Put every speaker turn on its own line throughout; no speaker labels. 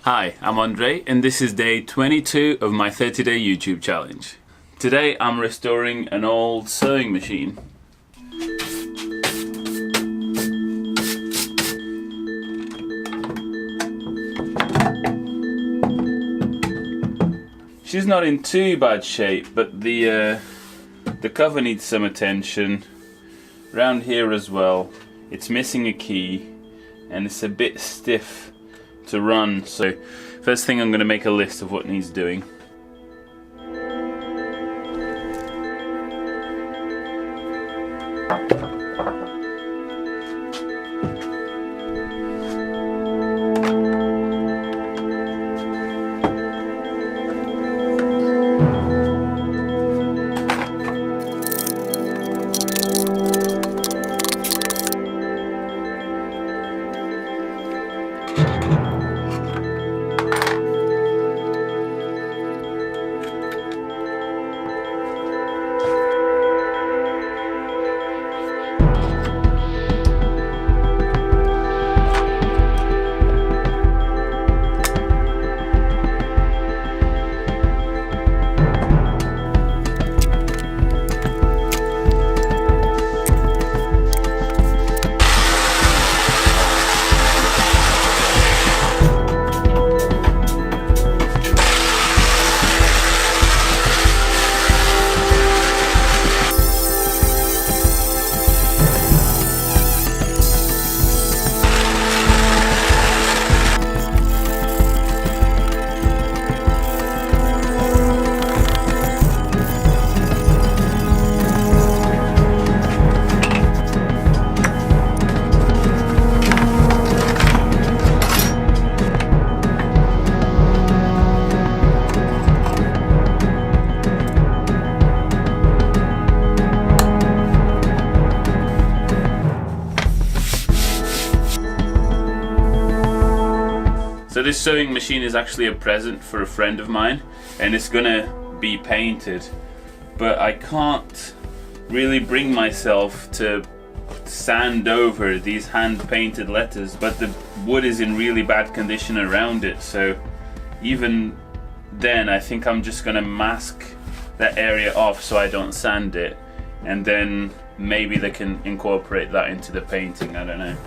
Hi, I'm Andre and this is day 22 of my 30-day YouTube challenge. Today I'm restoring an old sewing machine. She's not in too bad shape, but the cover needs some attention. Round here as well, it's missing a key and it's a bit stiff to run, so first thing I'm going to make a list of what needs doing. So this sewing machine is actually a present for a friend of mine, and it's gonna be painted, but I can't really bring myself to sand over these hand painted letters, but the wood is in really bad condition around it, so even then I think I'm just gonna mask that area off so I don't sand it, and then maybe they can incorporate that into the painting, I don't know.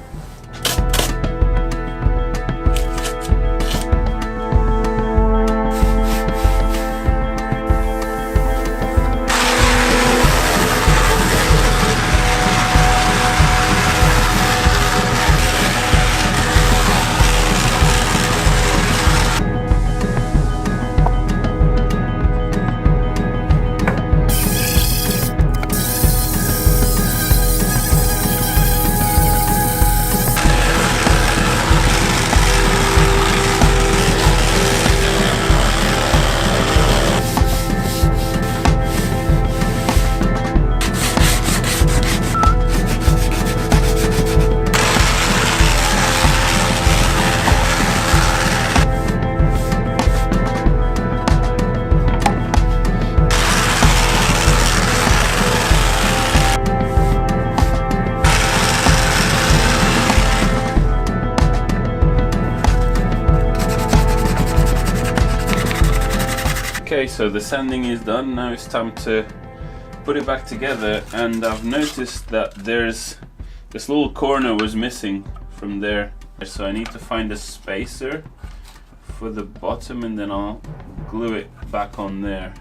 Okay, so the sanding is done, now it's time to put it back together, and I've noticed that there's this little corner was missing from there, so I need to find a spacer for the bottom and then I'll glue it back on there.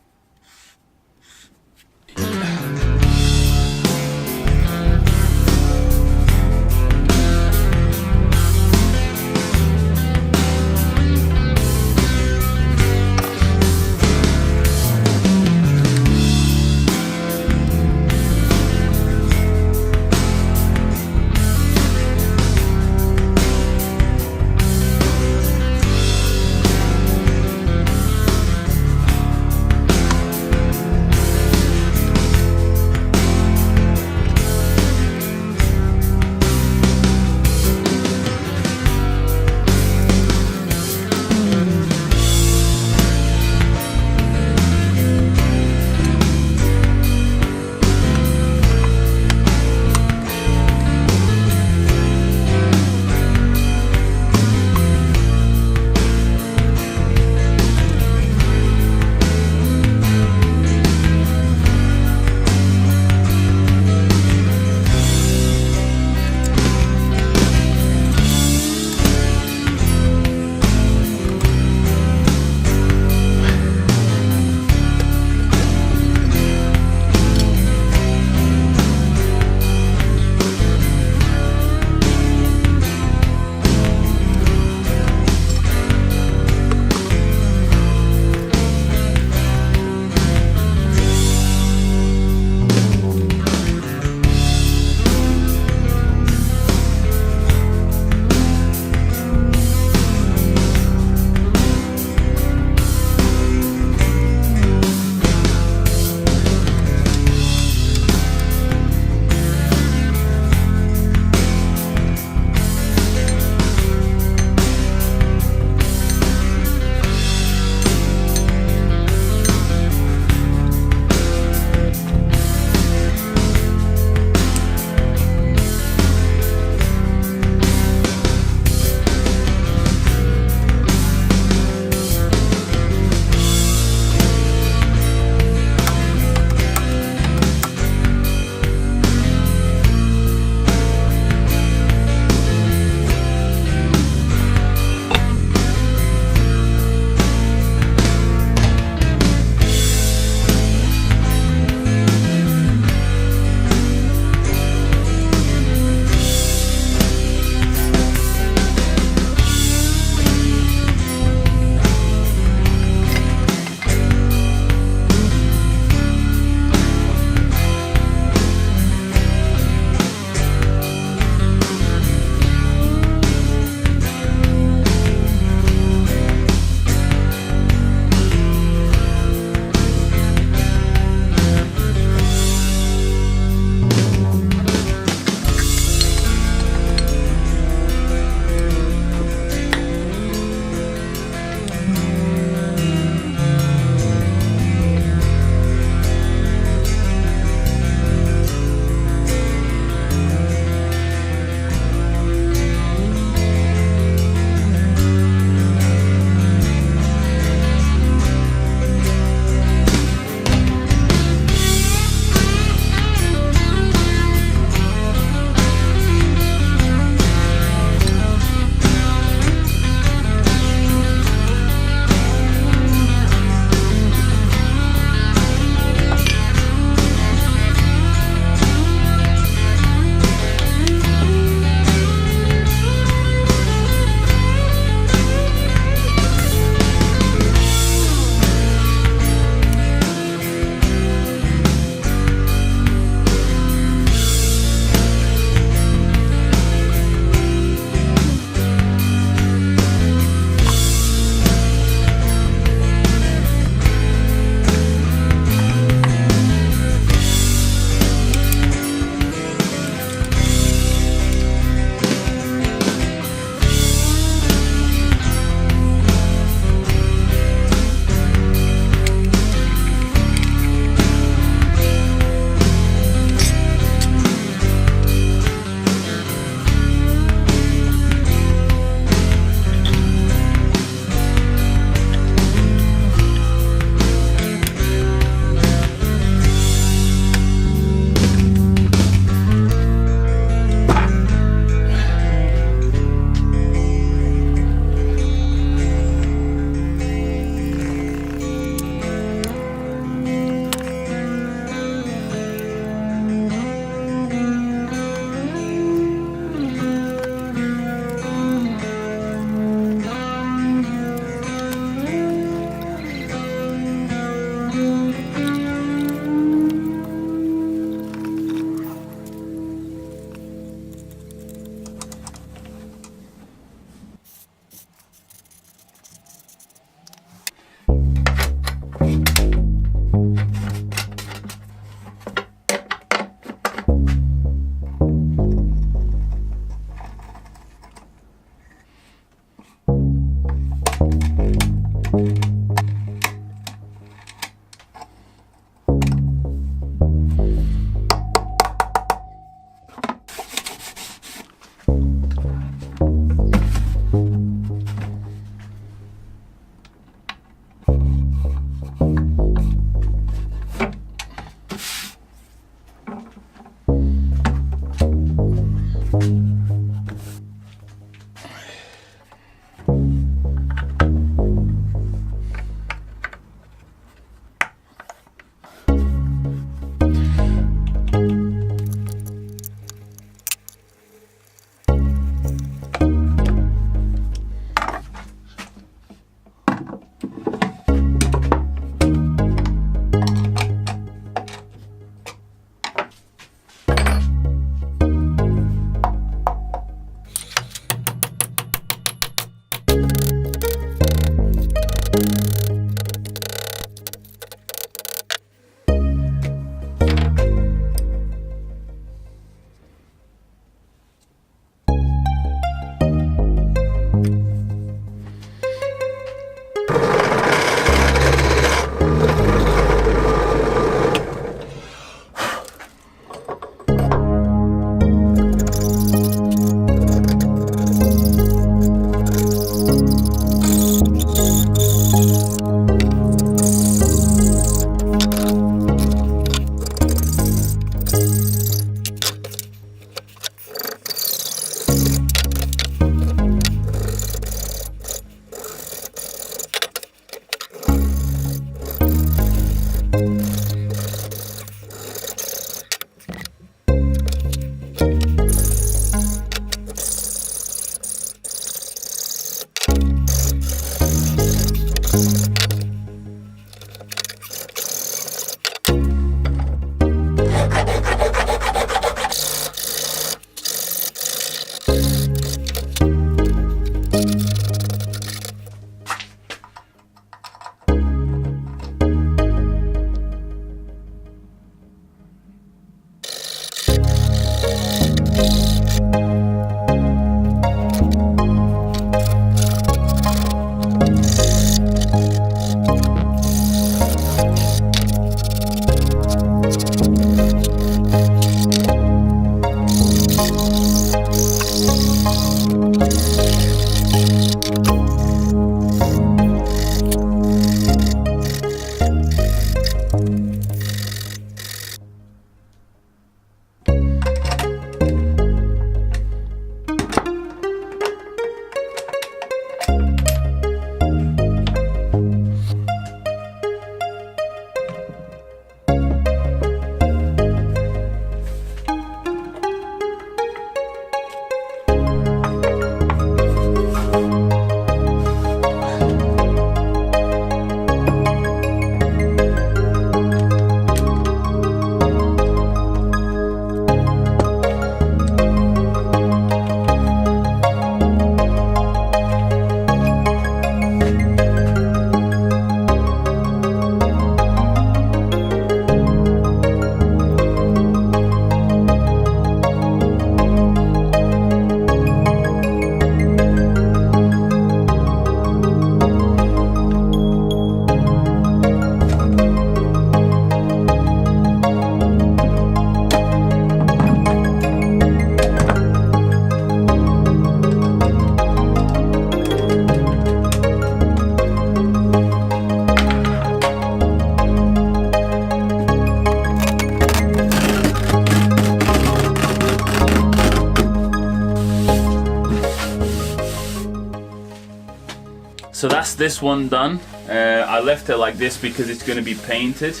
So that's this one done. I left it like this because it's going to be painted.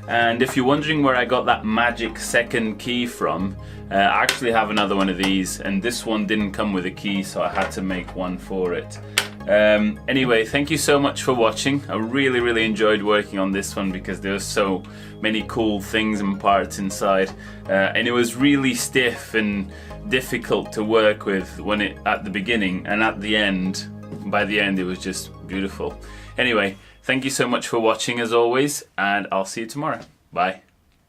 And if you're wondering where I got that magic second key from, I actually have another one of these, and this one didn't come with a key, so I had to make one for it. Anyway, thank you so much for watching. I really enjoyed working on this one because there were so many cool things and parts inside, and it was really stiff and difficult to work with when at the beginning, and at the end, by the end, it was just beautiful. Anyway, thank you so much for watching as always, and I'll see you tomorrow. Bye.